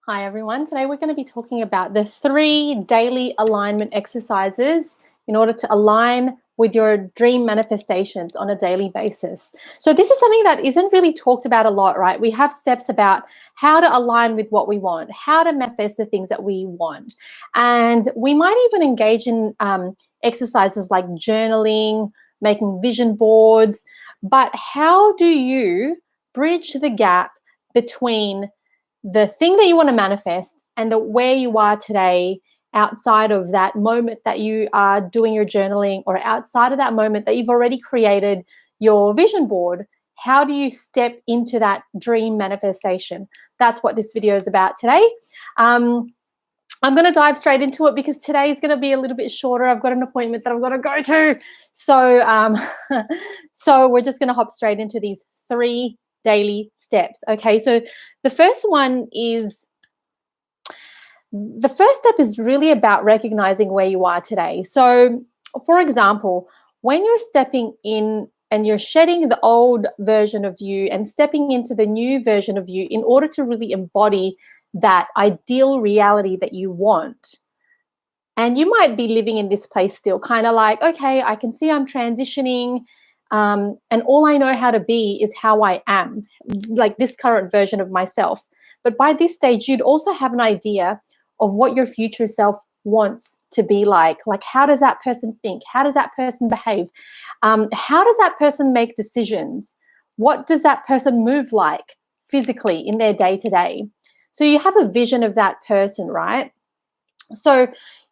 Hi everyone. Today we're going to be talking about the 3 daily alignment exercises in order to align with your dream manifestations on a daily basis. So this is something that isn't really talked about a lot, right? We have steps about how to align with what we want, how to manifest the things that we want. And we might even engage in exercises like journaling, making vision boards. But how do you bridge the gap between the thing that you want to manifest and the where you are today outside of that moment that you are doing your journaling, or outside of that moment that you've already created your vision board? How do you step into that dream manifestation? That's what this video is about today. I'm going to dive straight into it because today is going to be a little bit shorter. I've got an appointment that I've got to go to. So, so we're just going to hop straight into these 3 daily steps. Okay, so the first step is really about recognizing where you are today. So, for example, when you're stepping in and you're shedding the old version of you and stepping into the new version of you in order to really embody that ideal reality that you want. And you might be living in this place still, kind of like, okay, I can see I'm transitioning, and all I know how to be is how I am, like this current version of myself. But by this stage, you'd also have an idea of what your future self wants to be like. Like, how does that person think? How does that person behave? How does that person make decisions? What does that person move like physically in their day-to-day? So you have a vision of that person, right? So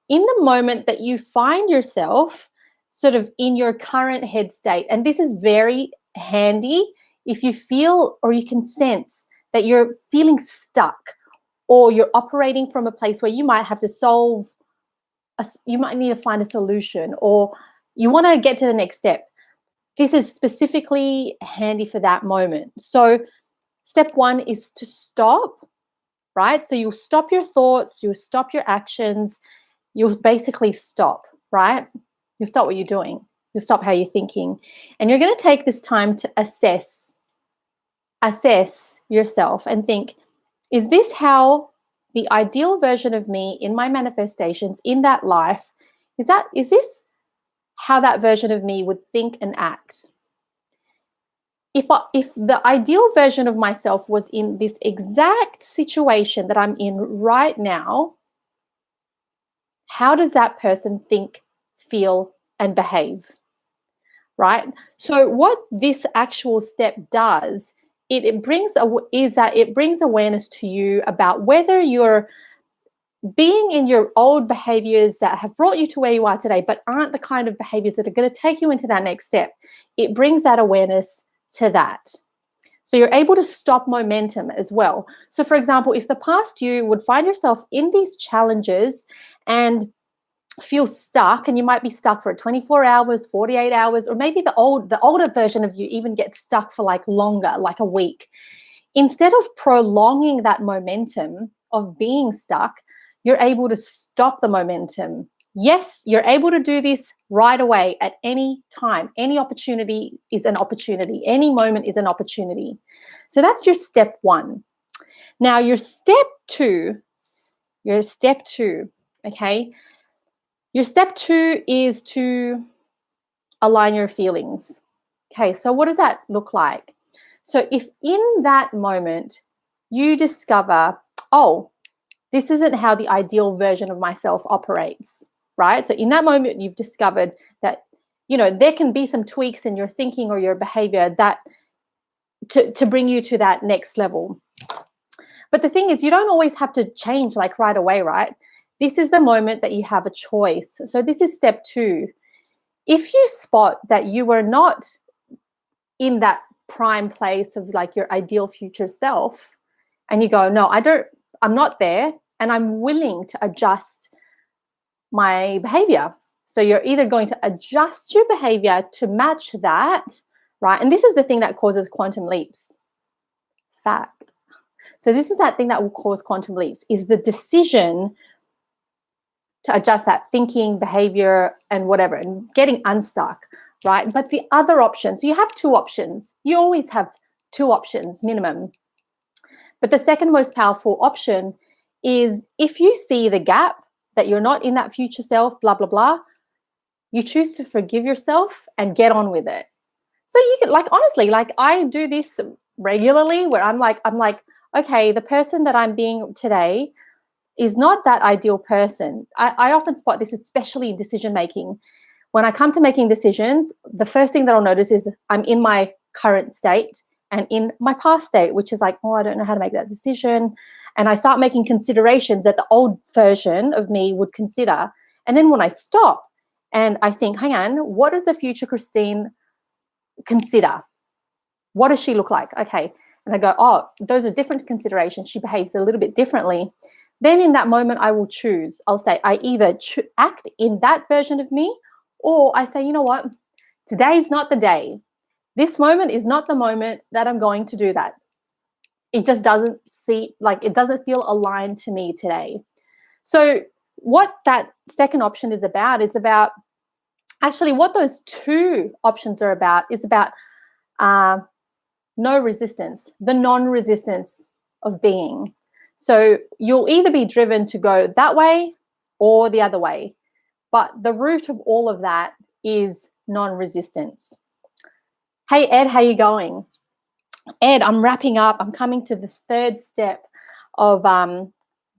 in the moment that you find yourself sort of in your current head state, and this is very handy if you feel or you can sense that you're feeling stuck, or you're operating from a place where you might have to you might need to find a solution, or you want to get to the next step. This is specifically handy for that moment. So step 1 is to stop, right? So you'll stop your thoughts, you'll stop your actions, you'll basically stop, right? You'll stop what you're doing. You'll stop how you're thinking. And you're going to take this time to assess yourself and think, is this how the ideal version of me in my manifestations in that life, is this how that version of me would think and act? If the ideal version of myself was in this exact situation that I'm in right now, how does that person think, feel, and behave? Right? So what this actual step does, it brings awareness to you about whether you're being in your old behaviors that have brought you to where you are today, but aren't the kind of behaviors that are going to take you into that next step. It brings that awareness to that. So you're able to stop momentum as well. So for example, if the past you would find yourself in these challenges and feel stuck, and you might be stuck for 24 hours, 48 hours, or maybe the older version of you even gets stuck for like longer, like a week. Instead of prolonging that momentum of being stuck, you're able to stop the momentum. Yes, you're able to do this right away at any time. Any opportunity is an opportunity. Any moment is an opportunity. So that's your step 1. Now your step 2, okay? Your step 2 is to align your feelings. Okay, so what does that look like? So if in that moment you discover, oh, this isn't how the ideal version of myself operates, right? So in that moment you've discovered that, there can be some tweaks in your thinking or your behavior that to bring you to that next level. But the thing is, you don't always have to change like right away, right? This is the moment that you have a choice. So this is step 2. If you spot that you are not in that prime place of like your ideal future self, and you go, no, I'm not there, and I'm willing to adjust my behavior. So you're either going to adjust your behavior to match that, right? And this is the thing that causes quantum leaps. Fact. So this is that thing that will cause quantum leaps, is the decision to adjust that thinking, behavior, and whatever, and getting unstuck, right? But the other options, you have 2 options. You always have 2 options minimum. But the second most powerful option is if you see the gap that you're not in that future self, blah, blah, blah, you choose to forgive yourself and get on with it. So you can, like, honestly, like I do this regularly where I'm like, okay, the person that I'm being today is not that ideal person. I often spot this, especially in decision making. When I come to making decisions, the first thing that I'll notice is I'm in my current state and in my past state, which is like, oh, I don't know how to make that decision. And I start making considerations that the old version of me would consider. And then when I stop and I think, hang on, what does the future Kristine consider? What does she look like? Okay. And I go, oh, those are different considerations. She behaves a little bit differently. Then in that moment, I will choose. I'll say, I either act in that version of me, or I say, you know what? Today is not the day. This moment is not the moment that I'm going to do that. It just doesn't it doesn't feel aligned to me today. So what that second option is about actually what those two options are about is about no resistance, the non-resistance of being. So you'll either be driven to go that way or the other way. But the root of all of that is non-resistance. Hey, Ed, how you going? Ed, I'm wrapping up. I'm coming to the third step of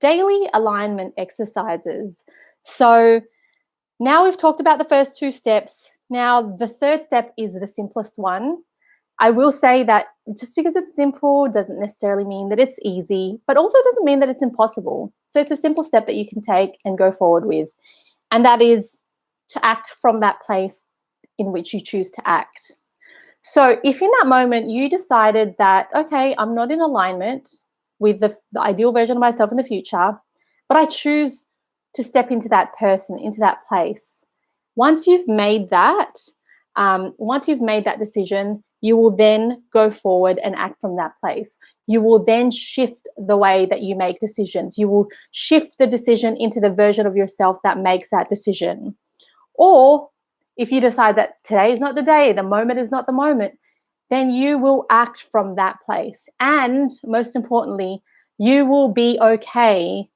daily alignment exercises. So now we've talked about the first two steps. Now the third step is the simplest one. I will say that just because it's simple doesn't necessarily mean that it's easy, but also doesn't mean that it's impossible. So it's a simple step that you can take and go forward with. And that is to act from that place in which you choose to act. So if in that moment you decided that, okay, I'm not in alignment with the ideal version of myself in the future, but I choose to step into that person, into that place. Once you've made that decision, you will then go forward and act from that place. You will then shift the way that you make decisions. You will shift the decision into the version of yourself that makes that decision. Or if you decide that today is not the day, the moment is not the moment, then you will act from that place. And most importantly, you will be okay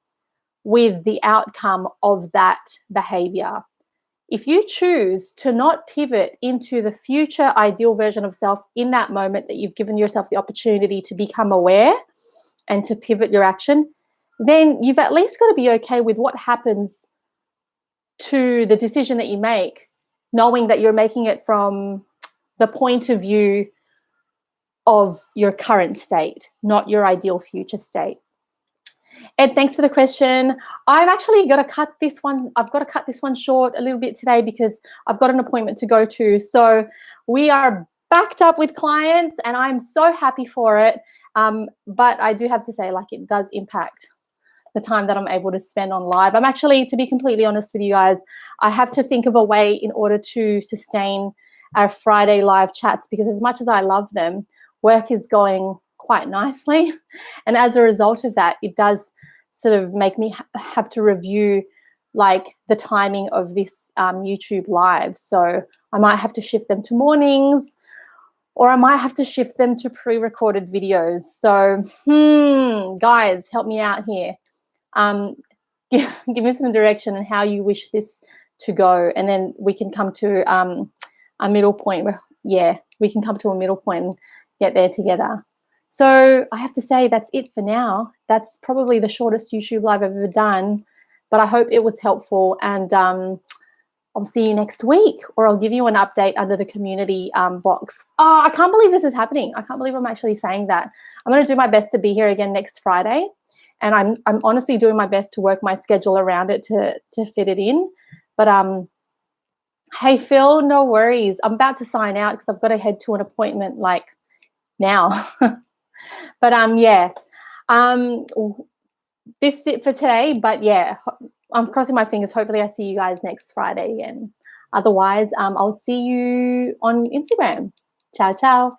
with the outcome of that behavior. If you choose to not pivot into the future ideal version of self in that moment that you've given yourself the opportunity to become aware and to pivot your action, then you've at least got to be okay with what happens to the decision that you make, knowing that you're making it from the point of view of your current state, not your ideal future state. Ed, thanks for the question. I've actually got to cut this one. I've got to cut this one short a little bit today because I've got an appointment to go to. So we are backed up with clients and I'm so happy for it. But I do have to say, like, it does impact the time that I'm able to spend on live. I'm actually, to be completely honest with you guys, I have to think of a way in order to sustain our Friday live chats because as much as I love them, work is going quite nicely. And as a result of that, it does sort of make me have to review like the timing of this YouTube live. So I might have to shift them to mornings or I might have to shift them to pre-recorded videos. So, guys, help me out here. Give me some direction on how you wish this to go. And then we can come to a middle point where, we can come to a middle point and get there together. So I have to say that's it for now. That's probably the shortest YouTube live I've ever done, but I hope it was helpful and I'll see you next week or I'll give you an update under the community box. Oh, I can't believe this is happening. I can't believe I'm actually saying that. I'm going to do my best to be here again next Friday and I'm honestly doing my best to work my schedule around it to fit it in. But hey, Phil, no worries. I'm about to sign out because I've got to head to an appointment like now. But this is it for today. But I'm crossing my fingers. Hopefully I see you guys next Friday again. Otherwise, I'll see you on Instagram. Ciao, ciao.